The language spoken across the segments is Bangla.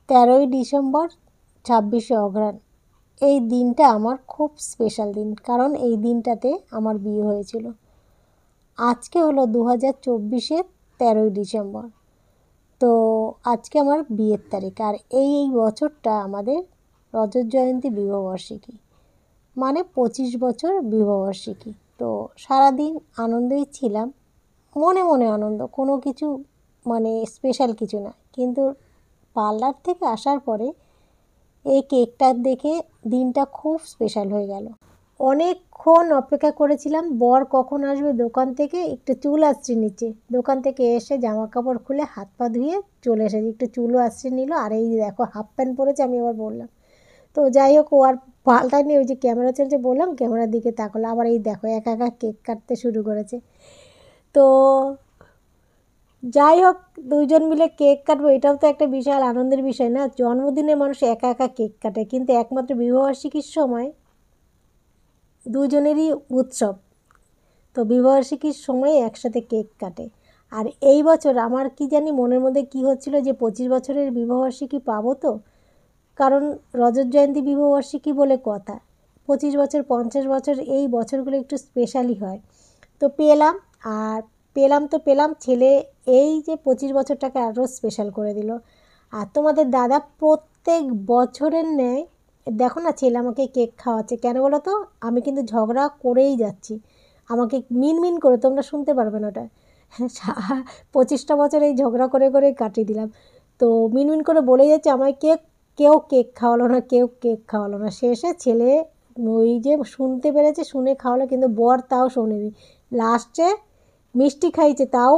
13ই ডিসেম্বর 26শে অঘ্রাণ এই দিনটা আমার খুব স্পেশাল দিন, কারণ এই দিনটাতে আমার বিয়ে হয়েছিল। আজকে হলো 2024-এর 13ই ডিসেম্বর। তো আজকে আমার বিয়ের তারিখ, আর এই বছরটা আমাদের রজত জয়ন্তী বিবাহবার্ষিকী, মানে 25 বছর বিবাহবার্ষিকী। তো সারাদিন আনন্দেই ছিলাম, মনে মনে আনন্দ, কোনো কিছু মানে স্পেশাল কিছু না। কিন্তু পার্লার থেকে আসার পরে এই কেকটা দেখে দিনটা খুব স্পেশাল হয়ে গেল। অনেকক্ষণ অপেক্ষা করেছিলাম বর কখন আসবে দোকান থেকে, একটু চুল আঁচড়ে নিচ্ছে। দোকান থেকে এসে জামা কাপড় খুলে হাত পা ধুয়ে চলে এসেছি, একটু চুলও আঁচড়ে নিল। আর এই দেখো হাফ প্যান্ট পরেছে, আমি আবার বললাম। তো যাই হোক, ও আর পাল্টায়নি, ওই যে ক্যামেরা চলছে বললাম, ক্যামেরার দিকে তাকালো। আবার এই দেখো একা একা কেক কাটতে শুরু করেছে। তো যাই হোক, দুইজন মিলে কেক কাটবো, এটাও তো একটা বিশাল আনন্দের বিষয় না? জন্মদিনে মানুষ একা একা কেক কাটে, কিন্তু একমাত্র বিবাহবার্ষিকীর সময় দুজনেরই উৎসব। তো বিবাহবার্ষিকীর সময় একসাথে কেক কাটে। আর এই বছর আমার কি জানি মনের মধ্যে কি হচ্ছিল যে 25 বছরের বিবাহবার্ষিকী পাবো তো, কারণ রজত জয়ন্তী বিবাহবার্ষিকী বলে কথা। 25 বছর 50 বছর এই বছরগুলো একটু স্পেশালই হয়। তো পেলাম, আর পেলাম ছেলে এই যে 25 বছরটাকে আরও স্পেশাল করে দিল। আর তোমাদের দাদা প্রত্যেক বছরের ন্যায় দেখো না, ছেলে আমাকে কেক খাওয়াচ্ছে কেন বলো তো? আমি কিন্তু ঝগড়া করেই যাচ্ছি, আমাকে মিনমিন করে, তোমরা শুনতে পারবে না ওটা। 25টা বছর এই ঝগড়া করে করে কাটিয়ে দিলাম। তো মিনমিন করে বলেই যাচ্ছে আমায় কেউ কেক খাওয়ালো না, কেউ কেক খাওয়ালো না। শেষে ছেলে ওই যে শুনতে পেরেছে, শুনে খাওয়ালো, কিন্তু বর তাও শোনেনি। লাস্টে মিষ্টি খাইছে, তাও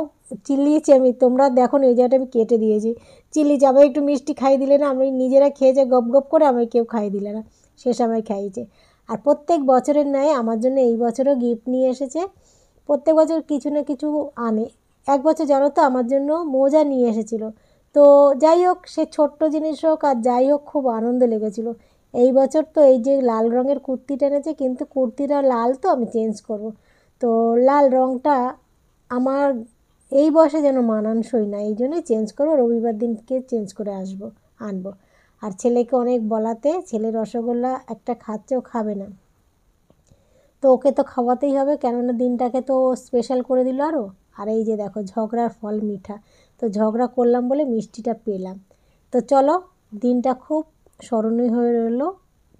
চিল্লিয়েছি আমি, তোমরা দেখো না, এই জায়গাটা আমি কেটে দিয়েছি। চিল্লিয়েছি, আমায় একটু মিষ্টি খাইয়ে দিলে না? আমি নিজেরা খেয়েছে গপ গপ করে, আমায় কেউ খাইয়ে দিলে না। শেষ আমায় খাইয়েছে। আর প্রত্যেক বছরের ন্যায় আমার জন্য এই বছরও গিফট নিয়ে এসেছে। প্রত্যেক বছর কিছু না কিছু আনে। এক বছর জানো তো আমার জন্য মোজা নিয়ে এসেছিলো। তো যাই হোক, সে ছোট্ট জিনিস হোক আর যাই হোক, খুব আনন্দ লেগেছিলো। এই বছর তো এই যে লাল রঙের কুর্তিটা এনেছে, কিন্তু কুর্তিটা লাল, তো আমি চেঞ্জ করব। তো লাল রঙটা আমার এই বয়সে যেন মানানসই না, এই জন্যই চেঞ্জ করবো, রবিবার দিনকে চেঞ্জ করে আনবো। আর ছেলেকে অনেক বলাতে ছেলে রসগোল্লা একটা খাচ্ছেও, খাবে না। তো ওকে তো খাওয়াতেই হবে, কেননা দিনটাকে তো স্পেশাল করে দিল আরও। আর এই যে দেখো, ঝগড়ার ফল মিঠা। তো ঝগড়া করলাম বলে মিষ্টিটা পেলাম। তো চলো, দিনটা খুব স্মরণীয় হয়ে রইলো।